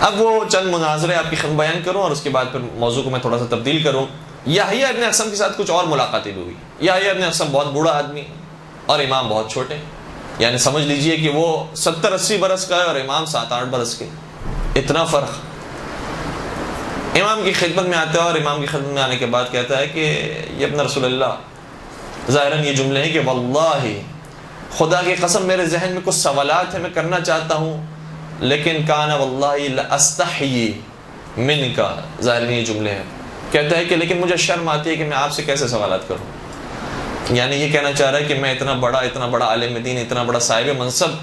اب وہ چند مناظرے آپ کی خدمت بیان کروں اور اس کے بعد پھر موضوع کو میں تھوڑا سا تبدیل کروں. یحییٰ ابن اقسم کے ساتھ کچھ اور ملاقاتیں بھی ہوئی. یحییٰ ابن اقسم بہت بوڑھا آدمی اور امام بہت چھوٹے، یعنی سمجھ لیجئے کہ وہ 70-80 برس کا ہے اور امام 7-8 برس کے، اتنا فرق. امام کی خدمت میں آتا ہے اور امام کی خدمت میں آنے کے بعد کہتا ہے کہ یہ ابن رسول اللہ، ظاہراً یہ جملے ہیں کہ واللہ خدا کی قسم میرے ذہن میں کچھ سوالات ہیں، میں کرنا چاہتا ہوں، لیکن کان واللہ لاستحیی منک، ظاہراً یہ جملے ہیں. کہتا ہے کہ لیکن مجھے شرم آتی ہے کہ میں آپ سے کیسے سوالات کروں. یعنی یہ کہنا چاہ رہا ہے کہ میں اتنا بڑا عالم دین، اتنا بڑا صاحب منصب،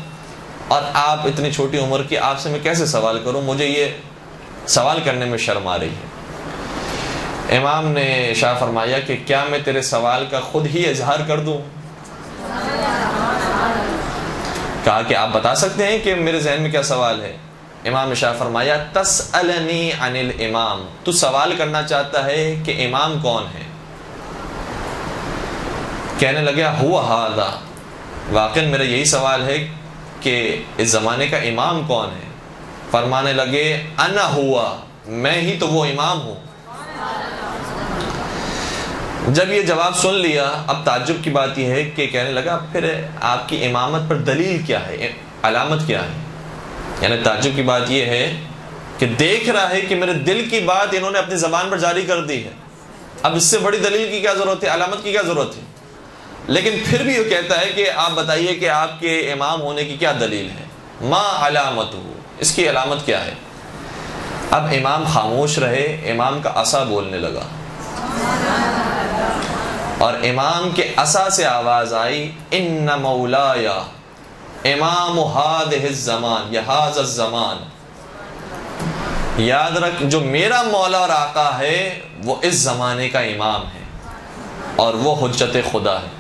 اور آپ اتنی چھوٹی عمر کی، آپ سے میں کیسے سوال کروں، مجھے یہ سوال کرنے میں شرم آ رہی ہے. امام نے ارشاد فرمایا کہ کیا میں تیرے سوال کا خود ہی اظہار کر دوں؟ کہا کہ آپ بتا سکتے ہیں کہ میرے ذہن میں کیا سوال ہے. امام نے ارشاد فرمایا تسألنی عن الامام، تو سوال کرنا چاہتا ہے کہ امام کون ہے. کہنے لگا ہوا ھذا، واقعاً میرا یہی سوال ہے کہ اس زمانے کا امام کون ہے. فرمانے لگے انا ہوا، میں ہی تو وہ امام ہوں. جب یہ جواب سن لیا، اب تعجب کی بات یہ ہے کہ کہنے لگا پھر آپ کی امامت پر دلیل کیا ہے، علامت کیا ہے. یعنی تعجب کی بات یہ ہے کہ دیکھ رہا ہے کہ میرے دل کی بات انہوں نے اپنی زبان پر جاری کر دی ہے، اب اس سے بڑی دلیل کی کیا ضرورت ہے، علامت کی کیا ضرورت ہے. لیکن پھر بھی یہ کہتا ہے کہ آپ بتائیے کہ آپ کے امام ہونے کی کیا دلیل ہے. ما علامت ہو، اس کی علامت کیا ہے. اب امام خاموش رہے. امام کا عصا بولنے لگا اور امام کے عصا سے آواز آئی ان مولایا امام هذه الزمان یا هذا الزمان. یاد رکھ جو میرا مولا اور آقا ہے وہ اس زمانے کا امام ہے اور وہ حجت خدا ہے.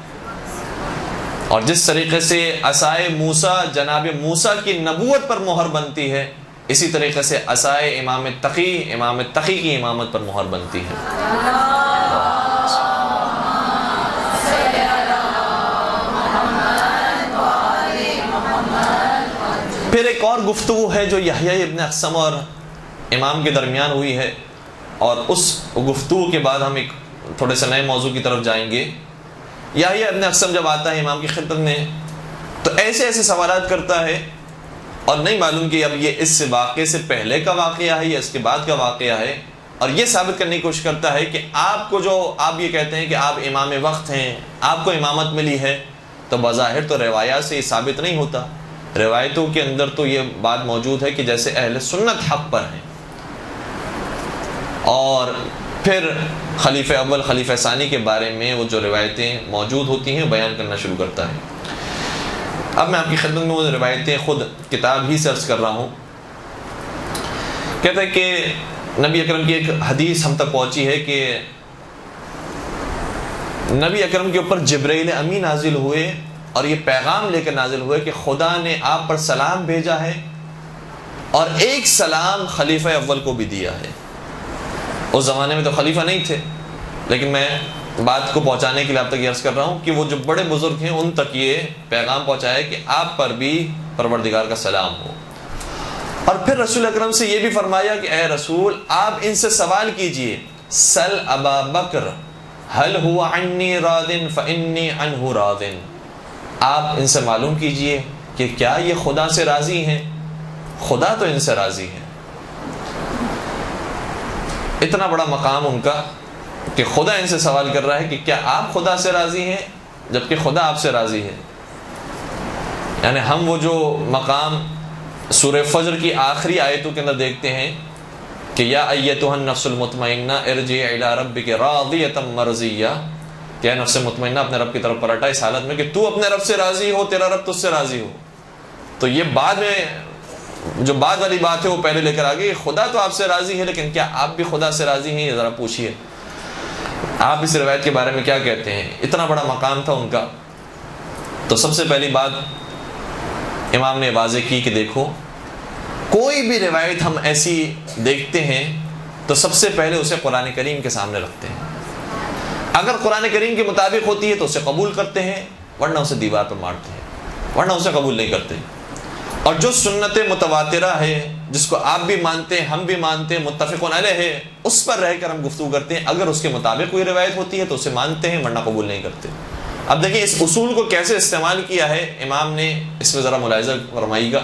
اور جس طریقے سے عصائے موسیٰ جناب موسیٰ کی نبوت پر مہر بنتی ہے، اسی طریقے سے عصائے امام تقی کی امامت پر مہر بنتی ہے. پھر ایک اور گفتگو ہے جو یحییٰ ابن اقسم اور امام کے درمیان ہوئی ہے، اور اس گفتگو کے بعد ہم ایک تھوڑے سے نئے موضوع کی طرف جائیں گے. یحییٰ ابن اقسم جب آتا ہے امام کی خدمت میں تو ایسے سوالات کرتا ہے، اور نہیں معلوم کہ اب یہ اس واقعے سے پہلے کا واقعہ ہے یا اس کے بعد کا واقعہ ہے، اور یہ ثابت کرنے کی کوشش کرتا ہے کہ آپ کو جو آپ یہ کہتے ہیں کہ آپ امام وقت ہیں، آپ کو امامت ملی ہے، تو بظاہر تو روایات سے یہ ثابت نہیں ہوتا. روایتوں کے اندر تو یہ بات موجود ہے کہ جیسے اہل سنت حق پر ہیں، اور پھر خلیفہ اول خلیفہ ثانی کے بارے میں وہ جو روایتیں موجود ہوتی ہیں بیان کرنا شروع کرتا ہے. اب میں آپ کی خدمت میں وہ روایتیں خود کتاب ہی سرچ کر رہا ہوں. کہتا ہے کہ نبی اکرم کی ایک حدیث ہم تک پہنچی ہے کہ نبی اکرم کے اوپر جبرائیل امین نازل ہوئے اور یہ پیغام لے کر نازل ہوئے کہ خدا نے آپ پر سلام بھیجا ہے اور ایک سلام خلیفہ اول کو بھی دیا ہے. اس زمانے میں تو خلیفہ نہیں تھے، لیکن میں بات کو پہنچانے کے لیے آپ تک یہ عرض کر رہا ہوں کہ وہ جو بڑے بزرگ ہیں ان تک یہ پیغام پہنچایا کہ آپ پر بھی پروردگار کا سلام ہو. اور پھر رسول اکرم سے یہ بھی فرمایا کہ اے رسول آپ ان سے سوال کیجئے، سل ابا بکر هل هو عنی راض فانی عنہ راض. آپ ان سے معلوم کیجئے کہ کیا یہ خدا سے راضی ہیں، خدا تو ان سے راضی ہے. اتنا بڑا مقام ان کا کہ خدا ان سے سوال کر رہا ہے کہ کیا آپ خدا سے راضی ہیں، جبکہ خدا آپ سے راضی ہے. یعنی ہم وہ جو مقام سورہ فجر کی آخری آیتوں کے اندر دیکھتے ہیں کہ یا ایتھا النفس المطمئنہ ارجعی الی ربک راضیۃ مرضیہ، کہ اے نفس مطمئنہ اپنے رب کی طرف پلٹا اس حالت میں کہ تو اپنے رب سے راضی ہو، تیرا رب تجھ سے راضی ہو. تو یہ بعد میں جو بعد والی بات ہے وہ پہلے لے کر آ گئی. خدا تو آپ سے راضی ہے، لیکن کیا آپ بھی خدا سے راضی ہیں، یہ ذرا پوچھیے. آپ اس روایت کے بارے میں کیا کہتے ہیں؟ اتنا بڑا مقام تھا ان کا. تو سب سے پہلی بات امام نے واضح کی کہ دیکھو کوئی بھی روایت ہم ایسی دیکھتے ہیں تو سب سے پہلے اسے قرآن کریم کے سامنے رکھتے ہیں. اگر قرآن کریم کے مطابق ہوتی ہے تو اسے قبول کرتے ہیں، ورنہ اسے دیوار پر مارتے ہیں، ورنہ اسے قبول نہیں کرتے. اور جو سنت متواترہ ہے، جس کو آپ بھی مانتے ہیں ہم بھی مانتے ہیں، متفقون علیہ ہے، اس پر رہ کر ہم گفتگو کرتے ہیں. اگر اس کے مطابق کوئی روایت ہوتی ہے تو اسے مانتے ہیں، ورنہ قبول نہیں کرتے. اب دیکھیں اس اصول کو کیسے استعمال کیا ہے امام نے، اس میں ذرا ملاحظہ فرمائیے گا.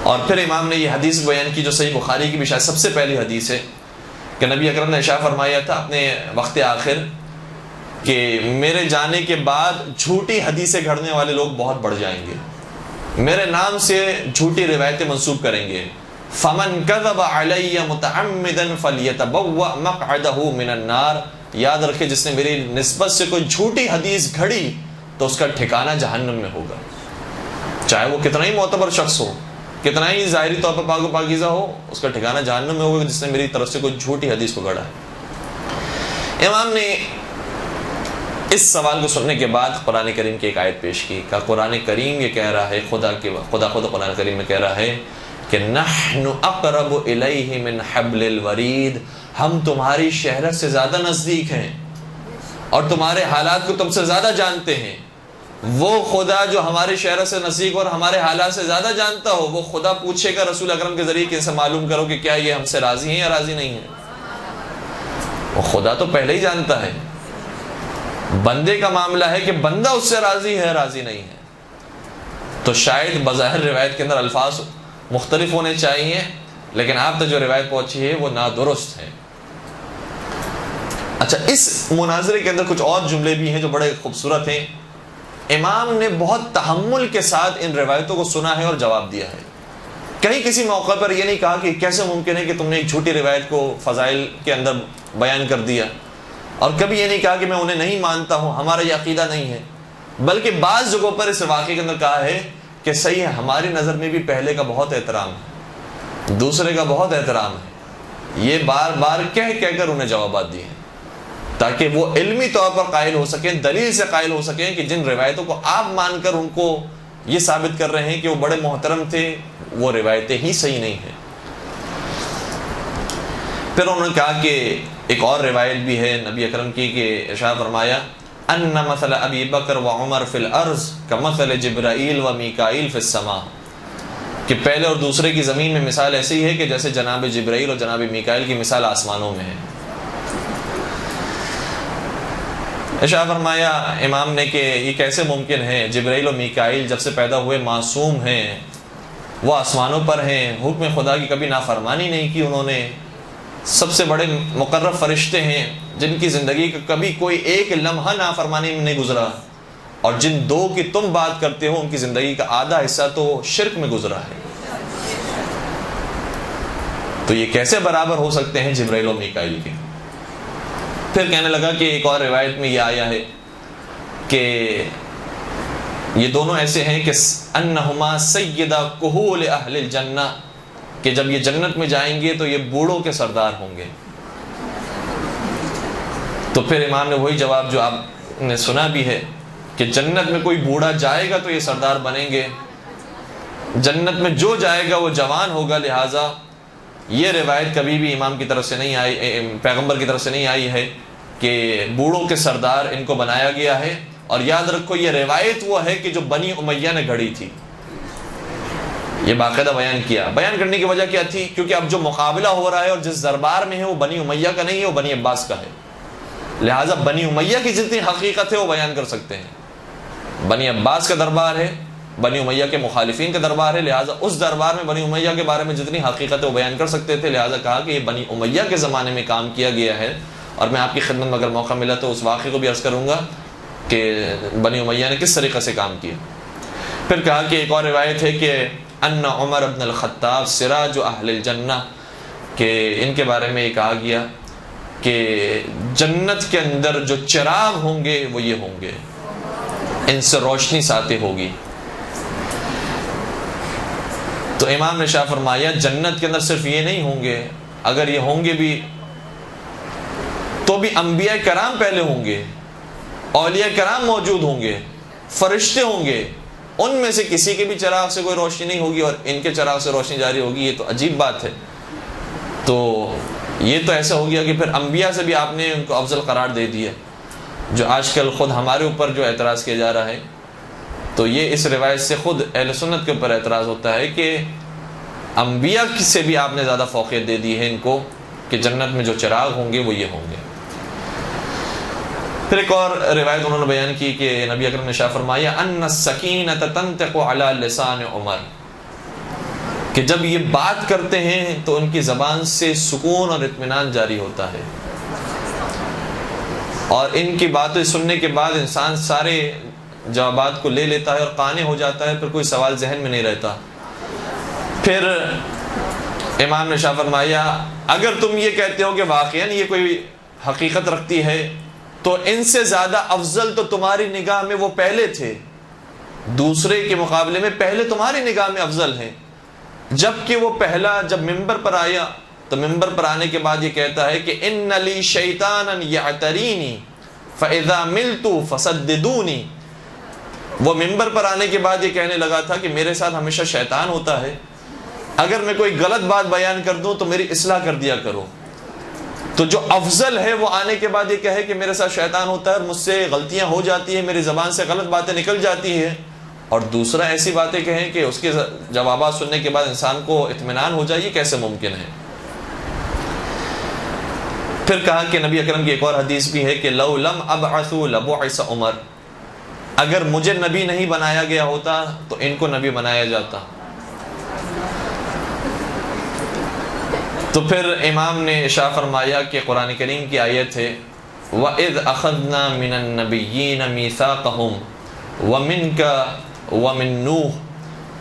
اور پھر امام نے یہ حدیث بیان کی جو صحیح بخاری کی بھی شاید سب سے پہلی حدیث ہے کہ نبی اکرم نے ارشاد فرمایا تھا اپنے وقت آخر کہ میرے جانے کے بعد جھوٹی حدیثیں گھڑنے والے لوگ بہت بڑھ جائیں گے، میرے نام سے جھوٹی روایتیں منسوب کریں گے. فمن کذب علی متعمدا فلیتبوأ مقعدہ من النار. یاد رکھے جس نے میری نسبت سے کوئی جھوٹی حدیث گھڑی تو اس کا ٹھکانہ جہنم میں ہوگا، چاہے وہ کتنا ہی معتبر شخص ہو، کتنا ہی ظاہری طور پر پاک و پاکیزہ ہو، اس کا ٹھکانہ جہنم میں ہوگا جس نے میری طرف سے کوئی جھوٹی حدیث کو گھڑا ہے. امام نے اس سوال کو سننے کے بعد قرآن کریم کی ایک آیت پیش کی. کہ قرآن کریم یہ کہہ رہا ہے، خدا خود قرآن کریم میں کہہ رہا ہے کہ نحن اقرب الیہ من حبل الورید، ہم تمہاری شہرت سے زیادہ نزدیک ہیں اور تمہارے حالات کو تم سے زیادہ جانتے ہیں. وہ خدا جو ہماری شہرت سے نزدیک اور ہمارے حالات سے زیادہ جانتا ہو، وہ خدا پوچھے گا رسول اکرم کے ذریعے کہ ان سے معلوم کرو کہ کیا یہ ہم سے راضی ہیں یا راضی نہیں ہیں. وہ خدا تو پہلے ہی جانتا ہے. بندے کا معاملہ ہے کہ بندہ اس سے راضی ہے راضی نہیں ہے. تو شاید بظاہر روایت کے اندر الفاظ مختلف ہونے چاہیے، لیکن آپ تک جو روایت پہنچی ہے وہ نادرست ہے. اچھا، اس مناظرے کے اندر کچھ اور جملے بھی ہیں جو بڑے خوبصورت ہیں. امام نے بہت تحمل کے ساتھ ان روایتوں کو سنا ہے اور جواب دیا ہے. کہیں کسی موقع پر یہ نہیں کہا کہ کیسے ممکن ہے کہ تم نے ایک جھوٹی روایت کو فضائل کے اندر بیان کر دیا، اور کبھی یہ نہیں کہا کہ میں انہیں نہیں مانتا ہوں، ہمارا یہ عقیدہ نہیں ہے. بلکہ بعض جگہوں پر اس واقعے کے اندر کہا ہے کہ صحیح ہے، ہماری نظر میں بھی پہلے کا بہت احترام ہے، دوسرے کا بہت احترام ہے. یہ بار بار کہہ کر انہیں جوابات دیے تاکہ وہ علمی طور پر قائل ہو سکیں، دلیل سے قائل ہو سکیں کہ جن روایتوں کو آپ مان کر ان کو یہ ثابت کر رہے ہیں کہ وہ بڑے محترم تھے، وہ روایتیں ہی صحیح نہیں ہیں. پھر انہوں نے کہا کہ ایک اور روایت بھی ہے نبی اکرم کی کہ ارشاد فرمایا ان مثل ابی بکر و عمر فی الارض کمثل جبرائیل و میکائیل فی السماء، کہ پہلے اور دوسرے کی زمین میں مثال ایسی ہے کہ جیسے جناب جبرائیل اور جناب میکائیل کی مثال آسمانوں میں ہے. ارشاد فرمایا امام نے کہ یہ کیسے ممکن ہے، جبرائیل و میکائیل جب سے پیدا ہوئے معصوم ہیں، وہ آسمانوں پر ہیں، حکم خدا کی کبھی نافرمانی نہیں کی انہوں نے، سب سے بڑے مقرب فرشتے ہیں جن کی زندگی کا کبھی کوئی ایک لمحہ نافرمانی میں نہیں گزرا، اور جن دو کی تم بات کرتے ہو ان کی زندگی کا آدھا حصہ تو شرک میں گزرا ہے. تو یہ کیسے برابر ہو سکتے ہیں جبرائیل و میکائیل کے؟ پھر کہنے لگا کہ ایک اور روایت میں یہ آیا ہے کہ یہ دونوں ایسے ہیں کہ انہما سیدہ کہول اہل الجنہ، کہ جب یہ جنت میں جائیں گے تو یہ بوڑھوں کے سردار ہوں گے. تو پھر امام نے وہی جواب جو آپ نے سنا بھی ہے کہ جنت میں کوئی بوڑھا جائے گا تو یہ سردار بنیں گے، جنت میں جو جائے گا وہ جوان ہوگا. لہٰذا یہ روایت کبھی بھی امام کی طرف سے نہیں آئی، پیغمبر کی طرف سے نہیں آئی ہے کہ بوڑھوں کے سردار ان کو بنایا گیا ہے. اور یاد رکھو یہ روایت وہ ہے کہ جو بنی امیہ نے گھڑی تھی، یہ باقاعدہ بیان کیا. بیان کرنے کی وجہ کیا تھی؟ کیونکہ اب جو مقابلہ ہو رہا ہے اور جس دربار میں ہے وہ بنی امیہ کا نہیں ہے، وہ بنی عباس کا ہے. لہٰذا بنی امیہ کی جتنی حقیقت ہے وہ بیان کر سکتے ہیں. بنی عباس کا دربار ہے، بنی امیہ کے مخالفین کا دربار ہے، لہٰذا اس دربار میں بنی امیہ کے بارے میں جتنی حقیقت ہے وہ بیان کر سکتے تھے. لہٰذا کہا کہ یہ بنی امیہ کے زمانے میں کام کیا گیا ہے. اور میں آپ کی خدمت میں اگر موقع ملا تو اس واقعے کو بھی عرض کروں گا کہ بنی امیہ نے کس طریقے سے کام کیا. پھر کہا کہ ایک اور روایت ہے کہ ان عمر بن الخطاب سراج اہل الجنہ، کہ ان کے بارے میں یہ کہا گیا کہ جنت کے اندر جو چراغ ہوں گے وہ یہ ہوں گے، ان سے روشنی ساطع ہوگی. تو امام نے شاہ فرمایا جنت کے اندر صرف یہ نہیں ہوں گے، اگر یہ ہوں گے بھی تو بھی انبیاء کرام پہلے ہوں گے، اولیاء کرام موجود ہوں گے، فرشتے ہوں گے، ان میں سے کسی کے بھی چراغ سے کوئی روشنی نہیں ہوگی اور ان کے چراغ سے روشنی جاری ہوگی. یہ تو عجیب بات ہے. تو یہ تو ایسا ہو گیا کہ پھر انبیاء سے بھی آپ نے ان کو افضل قرار دے دیا، جو آج کل خود ہمارے اوپر جو اعتراض کیا جا رہا ہے. تو یہ اس روایت سے خود اہل سنت کے اوپر اعتراض ہوتا ہے کہ انبیاء سے بھی آپ نے زیادہ فوقیت دے دی ہے ان کو کہ جنت میں جو چراغ ہوں گے وہ یہ ہوں گے۔ پھر ایک اور روایت انہوں نے بیان کی کہ نبی اکرم نے شاہ فرمایا ان السکینۃ تنطق علی لسان عمر، کہ جب یہ بات کرتے ہیں تو ان کی زبان سے سکون اور اطمینان جاری ہوتا ہے، اور ان کی باتیں سننے کے بعد انسان سارے جوابات کو لے لیتا ہے اور قانع ہو جاتا ہے، پھر کوئی سوال ذہن میں نہیں رہتا۔ پھر امام نے شاہ فرمایا اگر تم یہ کہتے ہو کہ واقعاً یہ کوئی حقیقت رکھتی ہے تو ان سے زیادہ افضل تو تمہاری نگاہ میں وہ پہلے تھے، دوسرے کے مقابلے میں پہلے تمہاری نگاہ میں افضل ہیں، جبکہ وہ پہلا جب ممبر پر آیا تو ممبر پر آنے کے بعد یہ کہتا ہے کہ ان لی شیطانا یعترینی فاذا ملت فسددونی۔ وہ ممبر پر آنے کے بعد یہ کہنے لگا تھا کہ میرے ساتھ ہمیشہ شیطان ہوتا ہے، اگر میں کوئی غلط بات بیان کر دوں تو میری اصلاح کر دیا کرو۔ تو جو افضل ہے وہ آنے کے بعد یہ کہے کہ میرے ساتھ شیطان ہوتا ہے اور مجھ سے غلطیاں ہو جاتی ہیں، میری زبان سے غلط باتیں نکل جاتی ہیں، اور دوسرا ایسی باتیں کہیں کہ اس کے جوابات سننے کے بعد انسان کو اطمینان ہو جائے، یہ کیسے ممکن ہے؟ پھر کہا کہ نبی اکرم کی ایک اور حدیث بھی ہے کہ لو لم ابعث لبعث عمر، اگر مجھے نبی نہیں بنایا گیا ہوتا تو ان کو نبی بنایا جاتا۔ تو پھر امام نے اشارہ فرمایا کہ قرآن کریم کی آیت ہے وَإِذْ أَخَذْنَا مِنَ النَّبِيِّينَ مِيثَاقَهُمْ وَمِنْكَ وَمِنْ نُوحٍ،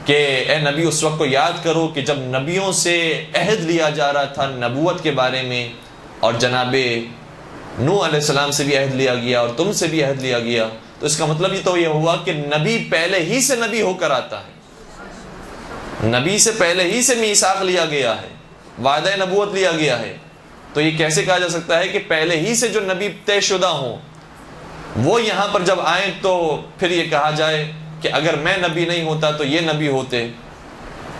کہ اے نبی اس وقت کو یاد کرو کہ جب نبیوں سے عہد لیا جا رہا تھا نبوت کے بارے میں، اور جناب نوح علیہ السلام سے بھی عہد لیا گیا اور تم سے بھی عہد لیا گیا، تو اس کا مطلب یہ تو یہ ہوا کہ نبی پہلے ہی سے نبی ہو کر آتا ہے، نبی سے پہلے ہی سے میثاق لیا گیا ہے، وعدہ نبوت لیا گیا ہے۔ تو یہ کیسے کہا جا سکتا ہے کہ پہلے ہی سے جو نبی طے شدہ ہوں وہ یہاں پر جب آئیں تو پھر یہ کہا جائے کہ اگر میں نبی نہیں ہوتا تو یہ نبی ہوتے؟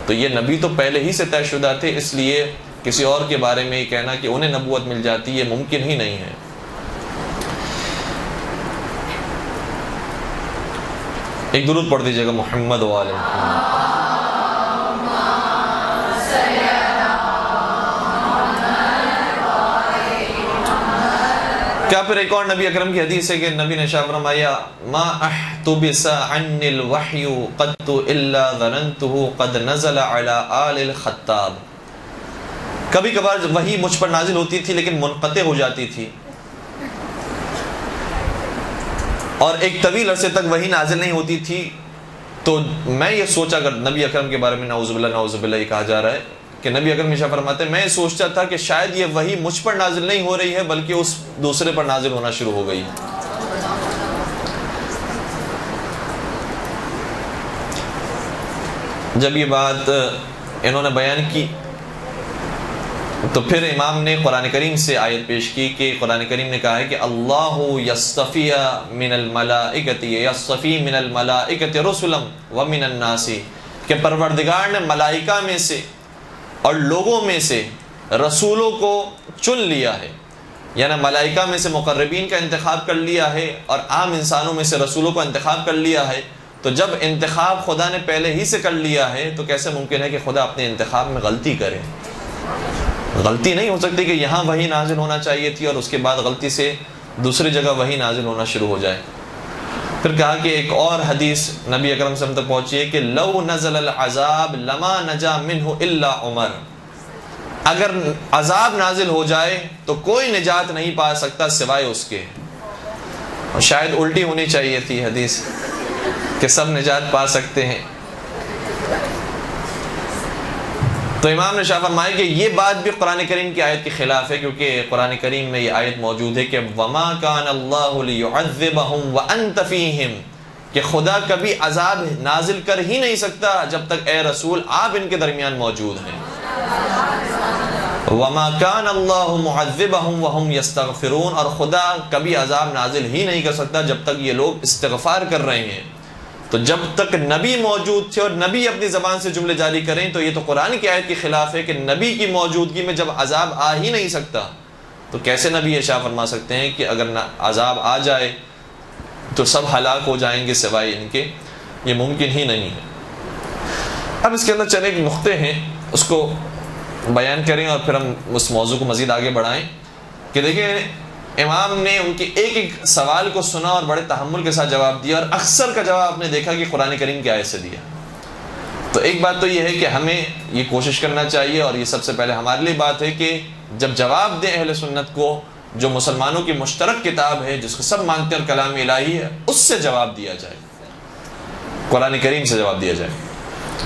تو یہ نبی تو پہلے ہی سے طے شدہ تھے، اس لیے کسی اور کے بارے میں یہ کہنا کہ انہیں نبوت مل جاتی یہ ممکن ہی نہیں ہے۔ ایک درود پڑھ دیجیے گا محمد و آل محمد۔ کیا پھر ایک اور نبی اکرم کی حدیث ہے کہ نبی نے شاہ فرمایا ما احتبس عنی الوحی قط الا ظننته قد نزل علی آل الخطاب، کبھی کبھار وحی مجھ پر نازل ہوتی تھی لیکن منقطع ہو جاتی تھی، اور ایک طویل عرصے تک وحی نازل نہیں ہوتی تھی، تو میں یہ سوچا، اگر نبی اکرم کے بارے میں نعوذ باللہ یہ کہا جا رہا ہے کہ نبی اکرم ہمیشہ فرماتے ہیں میں یہ سوچتا تھا کہ شاید یہ وحی مجھ پر نازل نہیں ہو رہی ہے بلکہ اس دوسرے پر نازل ہونا شروع ہو گئی۔ جب یہ بات انہوں نے بیان کی تو پھر امام نے قرآن کریم سے آیت پیش کی کہ قرآن کریم نے کہا ہے کہ اللہ یصطفی من الملائکۃ یصطفی من الملائکۃ رسلا ومن الناس، کہ پروردگار نے ملائکہ میں سے اور لوگوں میں سے رسولوں کو چن لیا ہے، یعنی ملائکہ میں سے مقربین کا انتخاب کر لیا ہے اور عام انسانوں میں سے رسولوں کو انتخاب کر لیا ہے۔ تو جب انتخاب خدا نے پہلے ہی سے کر لیا ہے تو کیسے ممکن ہے کہ خدا اپنے انتخاب میں غلطی کرے؟ غلطی نہیں ہو سکتی کہ یہاں وحی نازل ہونا چاہیے تھی اور اس کے بعد غلطی سے دوسری جگہ وحی نازل ہونا شروع ہو جائے۔ پھر کہا کہ ایک اور حدیث نبی اکرم صلی اللہ علیہ وسلم تک پہنچی ہے کہ لو نزل العذاب لما نجا منہ الا عمر، اگر عذاب نازل ہو جائے تو کوئی نجات نہیں پا سکتا سوائے اس کے۔ اور شاید الٹی ہونی چاہیے تھی حدیث کہ سب نجات پا سکتے ہیں۔ تو امام نے شاہ فرمایا کہ یہ بات بھی قرآن کریم کی آیت کے خلاف ہے، کیونکہ قرآن کریم میں یہ آیت موجود ہے کہ وَمَا كَانَ اللَّهُ لِيُعَذِّبَهُمْ وَأَنْتَ فِيهِمْ، کہ خدا کبھی عذاب نازل کر ہی نہیں سکتا جب تک اے رسول آپ ان کے درمیان موجود ہیں۔ وَمَا كَانَ اللَّهُ مُعَذِّبَهُمْ وَهُمْ يَسْتَغْفِرُونَ، اور خدا کبھی عذاب نازل ہی نہیں کر سکتا جب تک یہ لوگ استغفار کر رہے ہیں۔ تو جب تک نبی موجود تھے اور نبی اپنی زبان سے جملے جاری کریں تو یہ تو قرآن کی آیت کے خلاف ہے کہ نبی کی موجودگی میں جب عذاب آ ہی نہیں سکتا تو کیسے نبی ارشاد فرما سکتے ہیں کہ اگر عذاب آ جائے تو سب ہلاک ہو جائیں گے سوائے ان کے؟ یہ ممکن ہی نہیں ہے۔ اب اس کے اندر چند ایک نقطے ہیں اس کو بیان کریں اور پھر ہم اس موضوع کو مزید آگے بڑھائیں کہ دیکھیں امام نے ان کے ایک ایک سوال کو سنا اور بڑے تحمل کے ساتھ جواب دیا، اور اکثر کا جواب آپ نے دیکھا کہ قرآن کریم کی آیت سے دیا۔ تو ایک بات تو یہ ہے کہ ہمیں یہ کوشش کرنا چاہیے، اور یہ سب سے پہلے ہمارے لیے بات ہے کہ جب جواب دیں اہل سنت کو، جو مسلمانوں کی مشترک کتاب ہے جس کو سب مانتے ہیں اور کلام الہی ہے، اس سے جواب دیا جائے، قرآن کریم سے جواب دیا جائے۔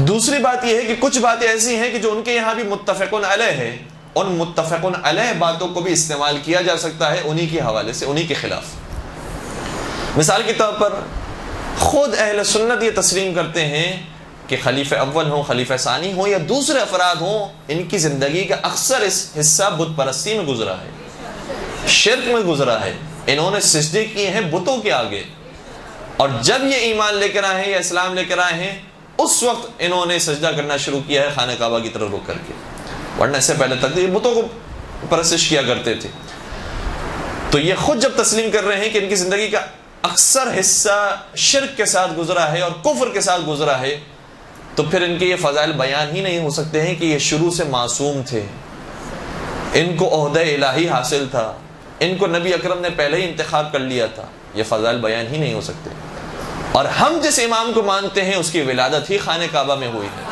دوسری بات یہ ہے کہ کچھ باتیں ایسی ہیں کہ جو ان کے یہاں بھی متفقن علیہ ہے، ان متفقن علیہ باتوں کو بھی استعمال کیا جا سکتا ہے انہی کے حوالے سے، انہی کے خلاف۔ مثال کے طور پر خود اہل سنت یہ تسلیم کرتے ہیں کہ خلیفہ اول ہوں، خلیفہ ثانی ہوں یا دوسرے افراد ہوں، ان کی زندگی کا اکثر حصہ بت پرستی میں گزرا ہے، شرک میں گزرا ہے، انہوں نے سجدے کیے ہیں بتوں کے آگے، اور جب یہ ایمان لے کر آئے ہیں یا اسلام لے کر آئے ہیں اس وقت انہوں نے سجدہ کرنا شروع کیا ہے خانہ کعبہ کی طرف رخ کر کے، ورنہ اس سے پہلے تک یہ بتوں کو پرستش کیا کرتے تھے۔ تو یہ خود جب تسلیم کر رہے ہیں کہ ان کی زندگی کا اکثر حصہ شرک کے ساتھ گزرا ہے اور کفر کے ساتھ گزرا ہے، تو پھر ان کے یہ فضائل بیان ہی نہیں ہو سکتے ہیں کہ یہ شروع سے معصوم تھے، ان کو عہدہ الہی حاصل تھا، ان کو نبی اکرم نے پہلے ہی انتخاب کر لیا تھا، یہ فضائل بیان ہی نہیں ہو سکتے۔ اور ہم جس امام کو مانتے ہیں اس کی ولادت ہی خانہ کعبہ میں ہوئی ہے۔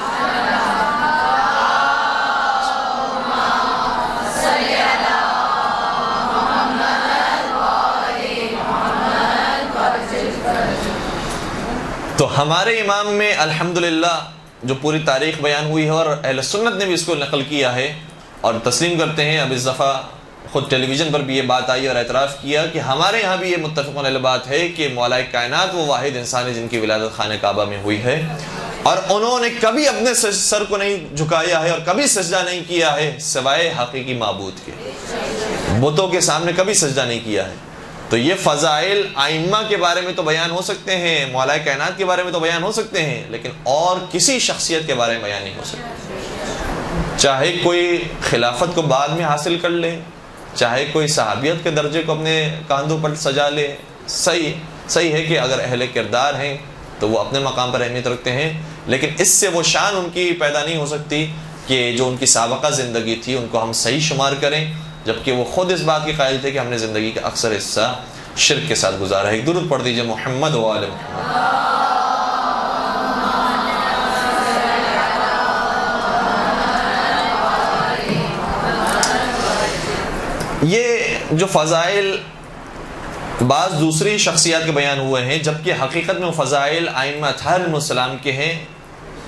تو ہمارے امام میں الحمدللہ جو پوری تاریخ بیان ہوئی ہے، اور اہل سنت نے بھی اس کو نقل کیا ہے اور تسلیم کرتے ہیں، اب اس دفعہ خود ٹیلی ویژن پر بھی یہ بات آئی اور اعتراف کیا کہ ہمارے یہاں بھی یہ متفقون علیہ بات ہے کہ مولا کائنات وہ واحد انسان ہے جن کی ولادت خانہ کعبہ میں ہوئی ہے، اور انہوں نے کبھی اپنے سر کو نہیں جھکایا ہے اور کبھی سجدہ نہیں کیا ہے سوائے حقیقی معبود کے، بتوں کے سامنے کبھی سجدہ نہیں کیا ہے۔ تو یہ فضائل ائمہ کے بارے میں تو بیان ہو سکتے ہیں، مولا کائنات کے بارے میں تو بیان ہو سکتے ہیں، لیکن اور کسی شخصیت کے بارے میں بیان نہیں ہو سکتے، چاہے کوئی خلافت کو بعد میں حاصل کر لے، چاہے کوئی صحابیت کے درجے کو اپنے کاندھوں پر سجا لے، صحیح ہے کہ اگر اہل کردار ہیں تو وہ اپنے مقام پر اہمیت رکھتے ہیں، لیکن اس سے وہ شان ان کی پیدا نہیں ہو سکتی کہ جو ان کی سابقہ زندگی تھی ان کو ہم صحیح شمار کریں، جبکہ وہ خود اس بات کے قائل تھے کہ ہم نے زندگی کا اکثر حصہ شرک کے ساتھ گزارا ہے۔ ایک درود پڑھ دیجئے محمد و آل محمد۔ یہ جو فضائل بعض دوسری شخصیات کے بیان ہوئے ہیں، جبکہ حقیقت میں فضائل ائمہ اطہار علیہ السلام کے ہیں،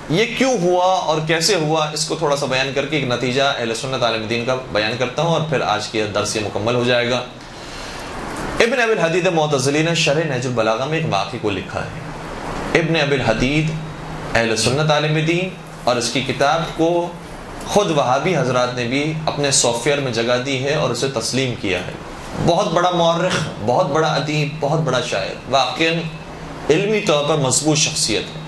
یہ کیوں ہوا اور کیسے ہوا اس کو تھوڑا سا بیان کر کے ایک نتیجہ اہل سنت عالم دین کا بیان کرتا ہوں، اور پھر آج کی درس یہ مکمل ہو جائے گا۔ ابن ابی الحدید معتزلی نے شرح نہج البلاغہ میں ایک واقعے کو لکھا ہے۔ ابن ابی الحدید اہل سنت عالم دین، اور اس کی کتاب کو خود وہابی حضرات نے بھی اپنے سافٹ ویئر میں جگہ دی ہے اور اسے تسلیم کیا ہے۔ بہت بڑا مورخ، بہت بڑا ادیب، بہت بڑا شاعر، واقعاً علمی طور پر مضبوط شخصیت ہے،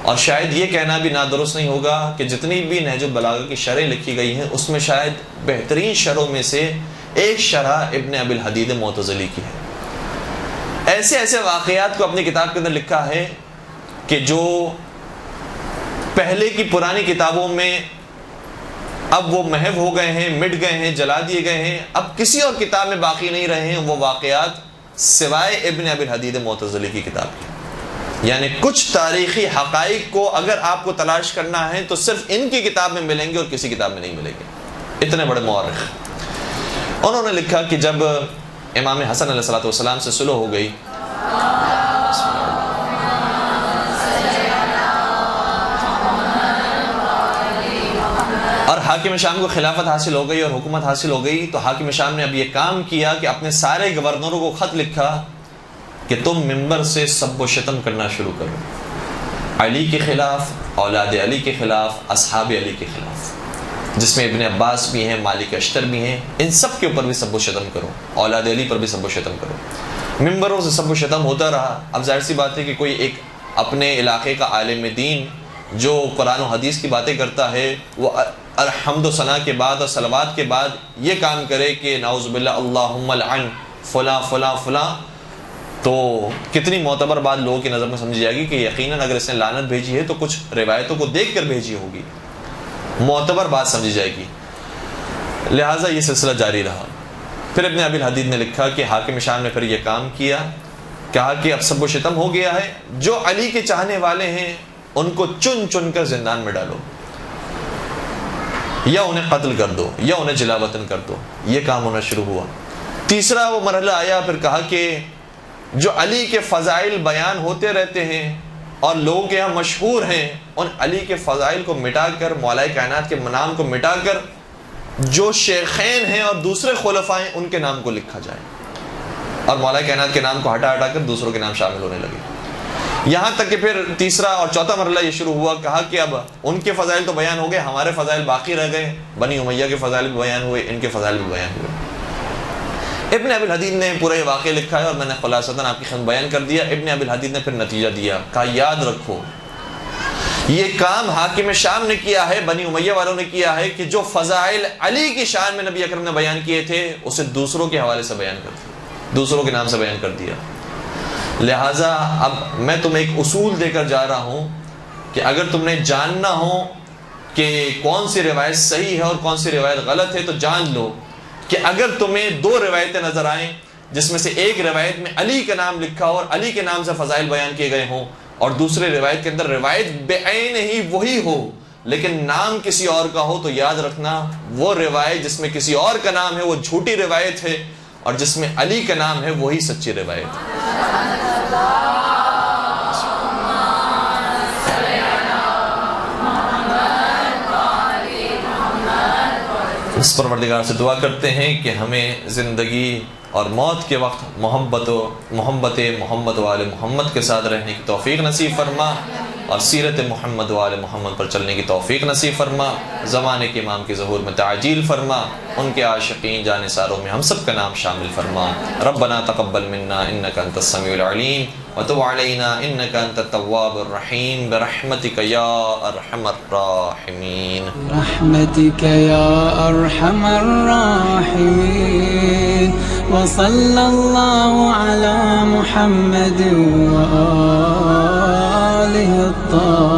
اور شاید یہ کہنا بھی نادرست نہیں ہوگا کہ جتنی بھی نہج البلاغہ کی شرح لکھی گئی ہیں اس میں شاید بہترین شرحوں میں سے ایک شرح ابن ابی الحدید معتزلی کی ہے۔ ایسے ایسے واقعات کو اپنی کتاب کے اندر لکھا ہے کہ جو پہلے کی پرانی کتابوں میں اب وہ محو ہو گئے ہیں، مٹ گئے ہیں، جلا دیے گئے ہیں، اب کسی اور کتاب میں باقی نہیں رہے ہیں وہ واقعات سوائے ابن ابی الحدید معتزلی کی کتاب کی۔ یعنی کچھ تاریخی حقائق کو اگر آپ کو تلاش کرنا ہے تو صرف ان کی کتاب میں ملیں گے اور کسی کتاب میں نہیں ملیں گے۔ اتنے بڑے مورخ۔ انہوں نے لکھا کہ جب امام حسن علیہ السلام سے صلح ہو گئی، اور حاکم شام کو خلافت حاصل ہو گئی اور حکومت حاصل ہو گئی، تو حاکم شام نے اب یہ کام کیا کہ اپنے سارے گورنروں کو خط لکھا کہ تم منبر سے سب و شتم کرنا شروع کرو، علی کے خلاف، اولاد علی کے خلاف، اصحاب علی کے خلاف، جس میں ابن عباس بھی ہیں، مالک اشتر بھی ہیں، ان سب کے اوپر بھی سب و شتم کرو، اولاد علی پر بھی سب و شتم کرو۔ منبروں سے سب و شتم ہوتا رہا۔ اب ظاہر سی بات ہے کہ کوئی ایک اپنے علاقے کا عالم دین جو قرآن و حدیث کی باتیں کرتا ہے، وہ الحمد و ثنا کے بعد اور صلوات کے بعد یہ کام کرے کہ نعوذ باللہ اللہم لعن فلاں فلاں فلاں، تو کتنی معتبر بات لوگوں کی نظر میں سمجھی جائے گی کہ یقیناً اگر اس نے لعنت بھیجی ہے تو کچھ روایتوں کو دیکھ کر بھیجی ہوگی۔ معتبر بات سمجھی جائے گی. لہٰذا یہ سلسلہ جاری رہا. پھر ابن ابی الحدید نے لکھا کہ حاکم شام نے پھر یہ کام کیا، کہا کہ اب سب و شتم ہو گیا ہے، جو علی کے چاہنے والے ہیں ان کو چن چن کر زندان میں ڈالو، یا انہیں قتل کر دو یا انہیں جلا وطن کر دو. یہ کام ہونا شروع ہوا. تیسرا وہ مرحلہ آیا، پھر کہا کہ جو علی کے فضائل بیان ہوتے رہتے ہیں اور لوگوں کے یہاں مشہور ہیں، ان علی کے فضائل کو مٹا کر، مولا کائنات کے نام کو مٹا کر، جو شیخین ہیں اور دوسرے خلفاء ہیں ان کے نام کو لکھا جائے، اور مولا کائنات کے نام کو ہٹا ہٹا کر دوسروں کے نام شامل ہونے لگے. یہاں تک کہ پھر تیسرا اور چوتھا مرحلہ یہ شروع ہوا. کہا کہ اب ان کے فضائل تو بیان ہو گئے، ہمارے فضائل باقی رہ گئے. بنی امیہ کے فضائل بھی بیان ہوئے، ان کے فضائل بھی بیان ہوئے. ابن ابی الحدید نے پورا یہ واقعہ لکھا ہے اور میں نے خلاصتاً آپ کی خدمت بیان کر دیا. ابن ابی الحدید نے پھر نتیجہ دیا، کہا یاد رکھو یہ کام حاکم شام نے کیا ہے، بنی امیہ والوں نے کیا ہے، کہ جو فضائل علی کی شان میں نبی اکرم نے بیان کیے تھے اسے دوسروں کے حوالے سے بیان کر دیا، دوسروں کے نام سے بیان کر دیا. لہٰذا اب میں تمہیں ایک اصول دے کر جا رہا ہوں کہ اگر تم نے جاننا ہو کہ کون سی روایت صحیح ہے اور کون سی روایت غلط ہے، تو جان لو کہ اگر تمہیں دو روایتیں نظر آئیں جس میں سے ایک روایت میں علی کا نام لکھا ہو اور علی کے نام سے فضائل بیان کیے گئے ہوں، اور دوسرے روایت کے اندر روایت بعین ہی وہی ہو لیکن نام کسی اور کا ہو، تو یاد رکھنا وہ روایت جس میں کسی اور کا نام ہے وہ جھوٹی روایت ہے، اور جس میں علی کا نام ہے وہی سچی روایت ہے. اس پروردگار سے دعا کرتے ہیں کہ ہمیں زندگی اور موت کے وقت محمد محمد و آل محمد کے ساتھ رہنے کی توفیق نصیب فرما، اور سیرت محمد و آل محمد پر چلنے کی توفیق نصیب فرما. زمانے کے امام کے ظہور میں تعجیل فرما، ان کے عاشقین جانثاروں میں ہم سب کا نام شامل فرما. ربنا تقبل منا انک انت السمیع العلیم وتب علینا انک انت التواب الرحیم برحمتک یا ارحم الراحمین. برحمتک یا ارحم الراحمین. وصلی اللہ علی محمد وآلہ الطاہرین.